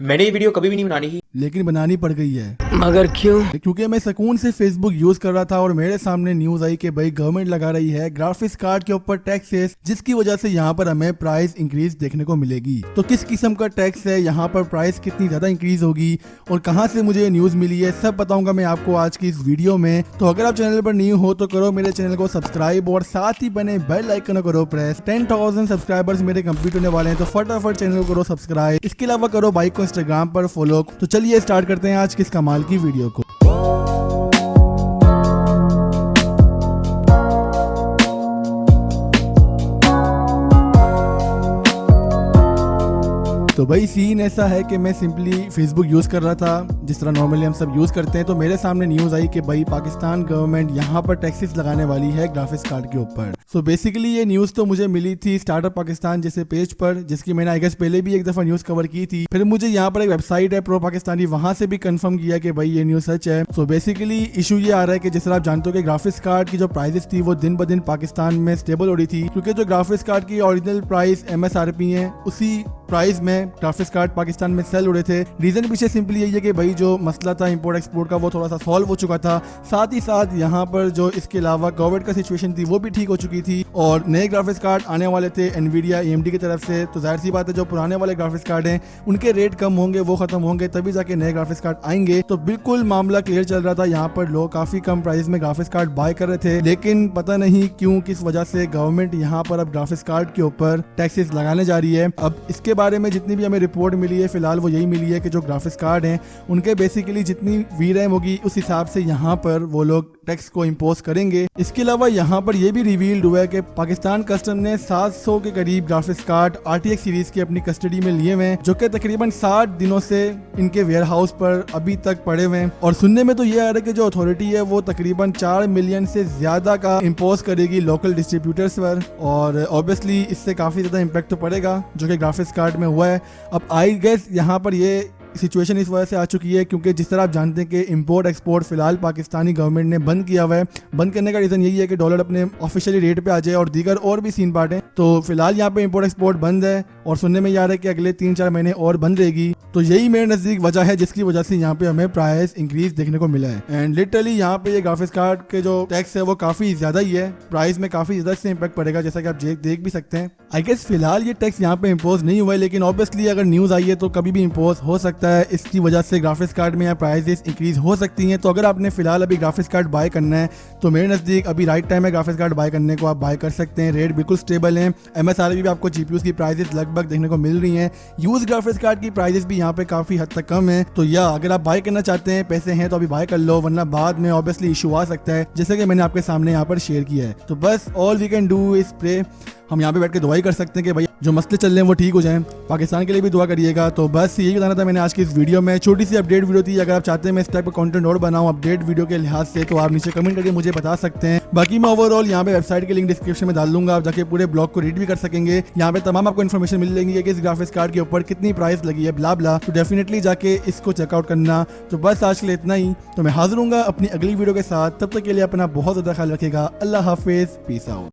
मैंने ये वीडियो कभी भी नहीं बनानी थी, लेकिन बनानी पड़ गई है। मगर क्यों? क्योंकि मैं सुकून से फेसबुक यूज कर रहा था और मेरे सामने न्यूज आई कि भाई गवर्नमेंट लगा रही है ग्राफिक्स कार्ड के ऊपर टैक्सेस, जिसकी वजह से यहाँ पर हमें प्राइस इंक्रीज देखने को मिलेगी। तो किस किस्म का टैक्स है, यहाँ पर प्राइस कितनी ज्यादा इंक्रीज होगी और कहाँ से मुझे ये न्यूज मिली है, सब बताऊंगा मैं आपको आज की इस वीडियो में। तो अगर आप चैनल पर न्यू हो तो करो मेरे चैनल को सब्सक्राइब और साथ ही बने बेल आइकन करो प्रेस। 10,000 सब्सक्राइबर्स मेरे कंप्लीट होने वाले हैं, तो फटाफट चैनल को करो सब्सक्राइब। इसके अलावा करो भाई को इंस्टाग्राम पर फॉलो। तो चलिए स्टार्ट करते हैं आज की इस कमाल की वीडियो को। तो भाई सीन ऐसा है कि मैं सिंपली फेसबुक यूज कर रहा था जिस तरह नॉर्मली हम सब यूज करते हैं, तो मेरे सामने न्यूज आई कि भाई पाकिस्तान गवर्नमेंट यहाँ पर टैक्सेस लगाने वाली है ग्राफिक्स कार्ड के ऊपर। सो बेसिकली ये न्यूज तो मुझे मिली थी स्टार्टअप पाकिस्तान जैसे पेज पर, जिसकी मैंने आई गेस पहले भी एक दफा न्यूज कवर की थी। फिर मुझे यहाँ पर एक वेबसाइट है प्रो पाकिस्तानी, वहां से भी कंफर्म किया कि भाई ये न्यूज सच है। सो बेसिकली इशू ये आ रहा है कि जिस तरह आप जानते हो कि ग्राफिक्स कार्ड की जो प्राइसेस थी वो दिन ब दिन पाकिस्तान में स्टेबल हो रही थी, क्योंकि जो ग्राफिक्स कार्ड की ओरिजिनल प्राइस MSRP है उसी प्राइस में ग्राफिक्स कार्ड पाकिस्तान में सेल हो रहे थे। रीजन पीछे सिंपली यही है कि भाई जो मसला था इंपोर्ट एक्सपोर्ट का वो थोड़ा सा सॉल्व हो चुका था। साथ ही साथ यहाँ पर जो इसके अलावा कोविड का सिचुएशन थी वो भी ठीक हो चुकी थी और नए ग्राफिक्स कार्ड आने वाले थे एनवीडिया AMD की तरफ से। तो जाहिर सी बात है जो पुराने वाले ग्राफिक्स कार्ड हैं उनके रेट कम होंगे, वो खत्म होंगे, तभी जाके नए ग्राफिक्स कार्ड आएंगे। तो बिल्कुल मामला क्लियर चल रहा था, यहाँ पर लोग काफी कम प्राइस में ग्राफिक्स कार्ड बाय कर रहे थे। लेकिन पता नहीं क्यों किस वजह से गवर्नमेंट यहाँ पर अब ग्राफिक्स कार्ड के ऊपर टैक्सेस लगाने जा रही है। अब इसके बारे में जितनी भी हमें रिपोर्ट मिली है फिलहाल वो यही मिली है कि जो ग्राफिक्स कार्ड हैं उनके बेसिकली जितनी VRAM होगी उस हिसाब से यहाँ पर वो लोग टैक्स को इम्पोज करेंगे। इसके अलावा यहाँ पर यह भी रिवील्ड हुआ है कि पाकिस्तान कस्टम ने 700 के करीब ग्राफिक्स कार्ड RTX सीरीज की अपनी कस्टडी में लिए हुए हैं, जो कि तकरीबन 60 दिनों से इनके वेयर हाउस पर अभी तक पड़े हुए हैं। और सुनने में तो ये आ रहा है कि जो अथॉरिटी है वो तकरीबन 4 मिलियन से ज्यादा का इम्पोज करेगी लोकल डिस्ट्रीब्यूटर्स पर, और ऑब्वियसली इससे काफी ज्यादा इम्पैक्ट तो पड़ेगा जो कि ग्राफिक्स कार्ड में हुआ है। अब आई गेस यहाँ पर ये सिचुएशन इस वजह से आ चुकी है क्योंकि जिस तरह आप जानते हैं कि इंपोर्ट एक्सपोर्ट फिलहाल पाकिस्तानी गवर्नमेंट ने बंद किया हुआ है। बंद करने का रीजन यही है कि डॉलर अपने ऑफिशियली रेट पे आ जाए और दीगर और भी सीन पार्ट हैं। तो फिलहाल यहाँ पे इंपोर्ट एक्सपोर्ट बंद है और सुनने में ये आ रहा है कि अगले 3-4 महीने और बंद रहेगी। तो यही मेरे नजदीक वजह है जिसकी वजह से यहाँ पे हमें प्राइस इंक्रीज देखने को मिला है। एंड लिटरली यहाँ पे ये ग्राफिक्स कार्ड के जो टैक्स है वो काफी ज्यादा ही है, प्राइस में काफी ज्यादा से इम्पैक्ट पड़ेगा जैसा कि आप देख भी सकते हैं। आई गेस फिलहाल ये टैक्स यहाँ पे इम्पोज नहीं हुआ है, लेकिन ऑब्वियसली अगर न्यूज आई है तो कभी भी इम्पोज हो सकता है। इसकी वजह से ग्राफिक्स कार्ड में यहाँ प्राइसेस इंक्रीज हो सकती हैं। तो अगर आपने फिलहाल अभी ग्राफिक्स कार्ड बाय करना है तो मेरे नजदीक अभी राइट टाइम है ग्राफिक्स कार्ड बाय करने को, आप बाय कर सकते हैं। रेट बिल्कुल स्टेबल है, MSRP भी आपको GPUs की प्राइसेस लगभग देखने को मिल रही हैं। यूज ग्राफिक्स कार्ड की प्राइसेस भी यहाँ पे काफी हद तक कम है। तो या अगर आप बाय करना चाहते हैं, पैसे हैं तो अभी बाय कर लो, वरना बाद में ऑब्वियसली इशू आ सकता है जैसे कि मैंने आपके सामने यहाँ पर शेयर किया है। तो बस all we can do is pray, हम यहाँ पे बैठ के दुआ ही कर सकते हैं कि भाई जो मसले चल रहे हैं वो ठीक हो जाएं। पाकिस्तान के लिए भी दुआ करिएगा। तो बस यही बताना था मैंने आज की इस वीडियो में, छोटी सी अपडेट वीडियो थी। अगर आप चाहते हैं मैं इस टाइप का कंटेंट और बनाऊं अपडेट वीडियो के लिहाज से तो आप नीचे कमेंट करके मुझे बता सकते हैं। बाकी मैं ओवरऑल यहाँ पे वेबसाइट के लिंक डिस्क्रिप्शन में डाल दूंगा, आप जाके पूरे ब्लॉग को रीड भी कर सकेंगे। यहाँ पे तमाम आपको इन्फॉर्मेशन मिल जाएगी कि इस ग्राफिक्स कार्ड के ऊपर कितनी प्राइस लगी है, ब्ला ब्ला। तो डेफिनेटली जाके इसको चेकआउट करना। तो बस आज के लिए इतना ही, तो मैं हाजिर हूँ अपनी अगली वीडियो के साथ। तब तक के लिए अपना बहुत ज्यादा ख्याल रखेगा। अल्लाह हाफिज, पीस आउट।